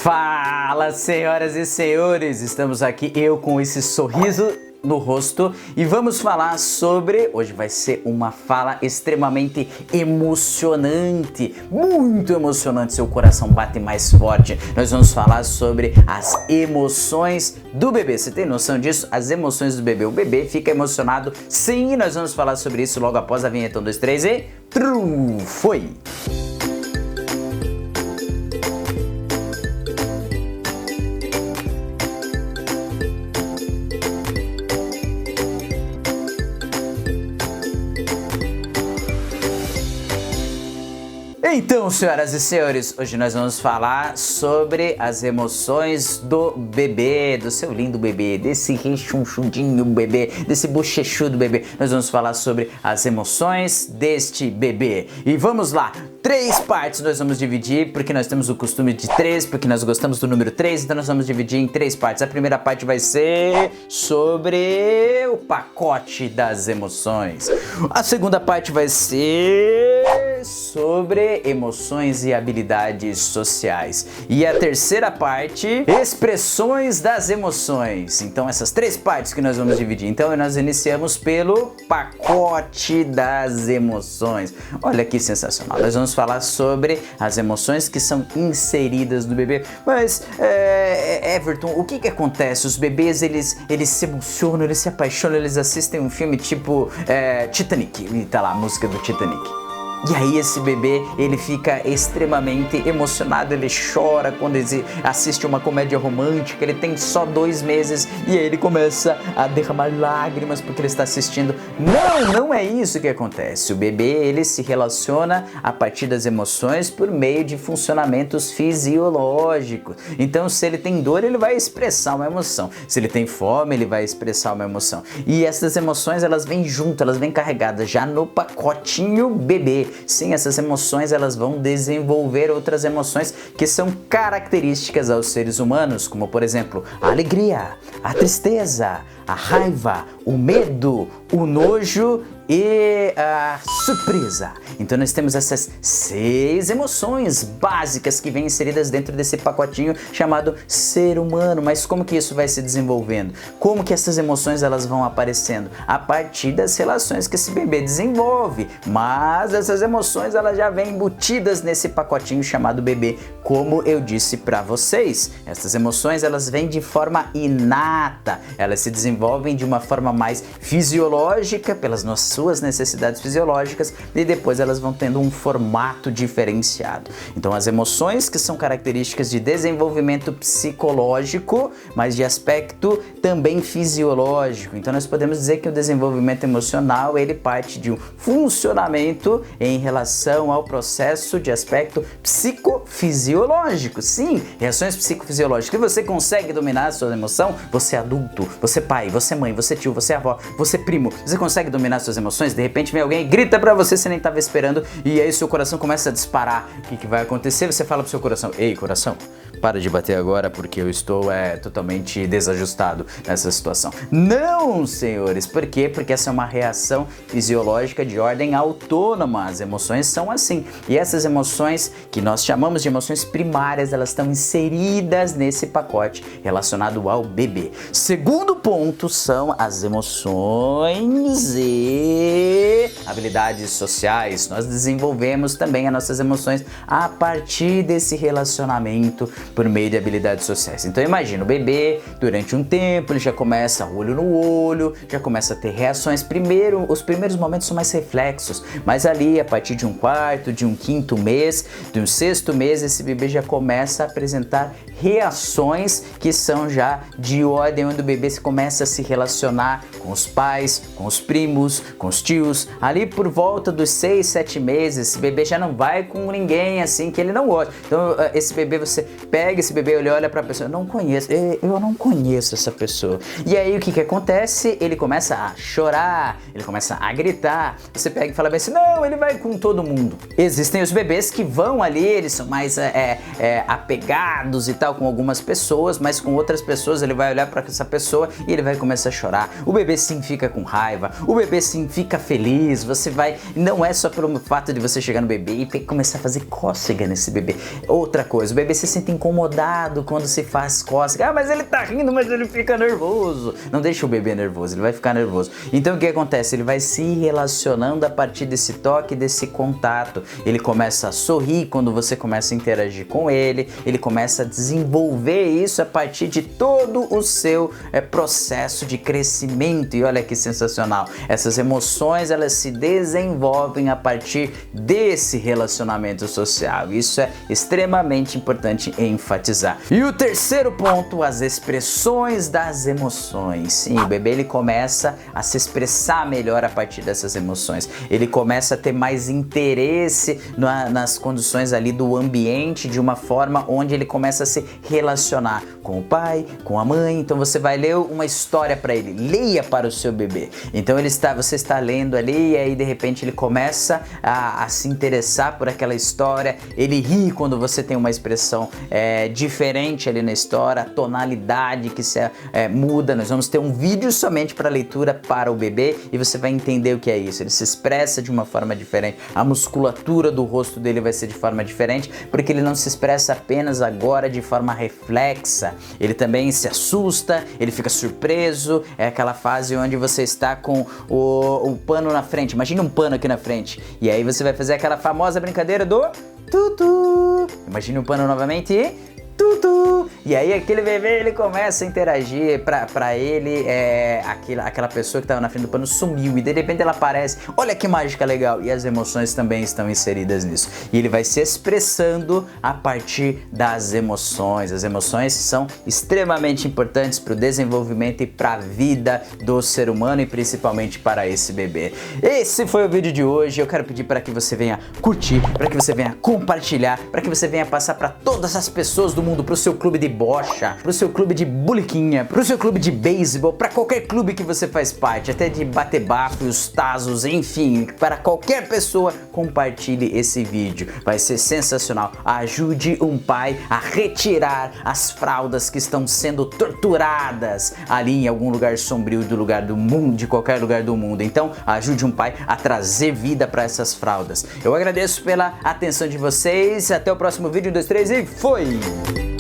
Fala, senhoras e senhores, estamos aqui eu com esse sorriso no rosto e vamos falar sobre, hoje vai ser uma fala extremamente emocionante, muito emocionante, seu coração bate mais forte. Nós vamos falar sobre as emoções do bebê. Você tem noção disso? As emoções do bebê. O bebê fica emocionado, sim, nós vamos falar sobre isso logo após a vinheta 1, 2, 3 e... Foi! Então, senhoras e senhores, hoje nós vamos falar sobre as emoções do bebê, do seu lindo bebê, desse rechonchudinho bebê, desse bochechudo bebê. Nós vamos falar sobre as emoções deste bebê. E vamos lá, 3 partes nós vamos dividir, porque nós temos o costume de 3, porque nós gostamos do número 3, então nós vamos dividir em 3 partes. A primeira parte vai ser sobre o pacote das emoções. A segunda parte vai ser sobre emoções e habilidades sociais. E a terceira parte, expressões das emoções. Então essas 3 partes que nós vamos dividir. Então nós iniciamos pelo pacote das emoções. Olha que sensacional. Nós vamos falar sobre as emoções que são inseridas no bebê. Mas, Everton, o que acontece? Os bebês, eles se emocionam, eles se apaixonam, eles assistem um filme tipo Titanic. E tá lá a música do Titanic. E aí esse bebê, ele fica extremamente emocionado, ele chora quando ele assiste uma comédia romântica, ele tem só 2 meses e aí ele começa a derramar lágrimas porque ele está assistindo. Não é isso que acontece. O bebê, ele se relaciona a partir das emoções por meio de funcionamentos fisiológicos. Então, se ele tem dor, ele vai expressar uma emoção. Se ele tem fome, ele vai expressar uma emoção. E essas emoções, elas vêm junto, elas vêm carregadas já no pacotinho bebê. Sim, essas emoções elas vão desenvolver outras emoções que são características aos seres humanos, como por exemplo, a alegria, a tristeza, a raiva, o medo, o nojo e a surpresa. Então nós temos essas 6 emoções básicas que vêm inseridas dentro desse pacotinho chamado ser humano. Mas como que isso vai se desenvolvendo? Como que essas emoções elas vão aparecendo? A partir das relações que esse bebê desenvolve. Mas essas emoções elas já vêm embutidas nesse pacotinho chamado bebê. Como eu disse para vocês, essas emoções elas vêm de forma inata. Elas se desenvolvem de uma forma mais fisiológica pelas suas necessidades fisiológicas e depois elas vão tendo um formato diferenciado. Então as emoções que são características de desenvolvimento psicológico, mas de aspecto também fisiológico. Então nós podemos dizer que o desenvolvimento emocional ele parte de um funcionamento em relação ao processo de aspecto psicofisiológico. Sim, reações psicofisiológicas. E você consegue dominar a sua emoção? Você é adulto, você é pai, você é mãe, você é tio, você é avó, você é primo. Você consegue dominar suas emoções? De repente vem alguém e grita pra você nem estava esperando e aí seu coração começa a disparar. O que vai acontecer? Você fala pro seu coração: ei, coração, para de bater agora porque eu estou totalmente desajustado nessa situação. Não, senhores. Por quê? Porque essa é uma reação fisiológica de ordem autônoma. As emoções são assim. E essas emoções que nós chamamos de emoções primárias, elas estão inseridas nesse pacote relacionado ao bebê. Segundo ponto são as emoções e habilidades sociais. Nós desenvolvemos também as nossas emoções a partir desse relacionamento por meio de habilidades sociais. Então imagina, o bebê, durante um tempo, ele já começa olho no olho, já começa a ter reações. Os primeiros momentos são mais reflexos, mas ali, a partir de um 4º, de um 5º mês, de um 6º mês, esse bebê já começa a apresentar reações que são já de ordem onde o bebê começa a se relacionar com os pais, com os primos, com os tios. Ali por volta dos 6, 7 meses, esse bebê já não vai com ninguém assim que ele não gosta. Então esse bebê, você pega esse bebê, ele olha pra pessoa: eu não conheço essa pessoa. E aí o que acontece? Ele começa a chorar, ele começa a gritar. Você pega e fala bem assim: não, ele vai com todo mundo. Existem os bebês que vão ali, eles são mais apegados e tal com algumas pessoas, mas com outras pessoas ele vai olhar para essa pessoa e ele vai começar a chorar. O bebê sim fica com raiva, o bebê sim fica feliz, você vai... Não é só pelo fato de você chegar no bebê e começar a fazer cócega nesse bebê. Outra coisa, o bebê se sente incomodado quando se faz cócega. Ah, mas ele tá rindo, mas ele fica nervoso. Não deixa o bebê nervoso, ele vai ficar nervoso. Então o que acontece? Ele vai se relacionando a partir desse toque, desse contato. Ele começa a sorrir quando você começa a interagir com ele, ele começa a desenvolver isso a partir de todo o seu processo de crescimento. E olha que sensacional, essas emoções elas se desenvolvem a partir desse relacionamento social. Isso é extremamente importante enfatizar. E o terceiro ponto, as expressões das emoções. Sim, o bebê ele começa a se expressar melhor a partir dessas emoções. Ele começa a ter mais interesse nas condições ali do ambiente, de uma forma onde ele começa a se relacionar com o pai, com a mãe. Então você vai ler uma história para ele, leia para o seu bebê. Então você está lendo ali e aí de repente ele começa a se interessar por aquela história, ele ri quando você tem uma expressão diferente ali na história, a tonalidade que se muda. Nós vamos ter um vídeo somente para leitura para o bebê e você vai entender o que é isso. Ele se expressa de uma forma diferente, a musculatura do rosto dele vai ser de forma diferente, porque ele não se expressa apenas agora de forma reflexa, ele também se assusta, ele fica surpreso. É aquela fase onde você está com o pano na frente, imagina um pano aqui na frente, e aí você vai fazer aquela famosa brincadeira do tutu. Imagine o pano novamente e tutu. E aí aquele bebê ele começa a interagir, pra ele aquela pessoa que estava na frente do pano sumiu e de repente ela aparece, olha que mágica legal, e as emoções também estão inseridas nisso. E ele vai se expressando a partir das emoções. As emoções são extremamente importantes para o desenvolvimento e para a vida do ser humano e principalmente para esse bebê. Esse foi o vídeo de hoje. Eu quero pedir para que você venha curtir, para que você venha compartilhar, para que você venha passar para todas as pessoas do mundo, pro seu clube de bocha, pro seu clube de buliquinha, pro seu clube de beisebol, para qualquer clube que você faz parte, até de bater bafo, os tazos, enfim, para qualquer pessoa, compartilhe esse vídeo. Vai ser sensacional. Ajude um pai a retirar as fraldas que estão sendo torturadas ali em algum lugar sombrio do lugar do mundo, de qualquer lugar do mundo. Então, ajude um pai a trazer vida para essas fraldas. Eu agradeço pela atenção de vocês. Até o próximo vídeo. 1, 2, 3 e foi!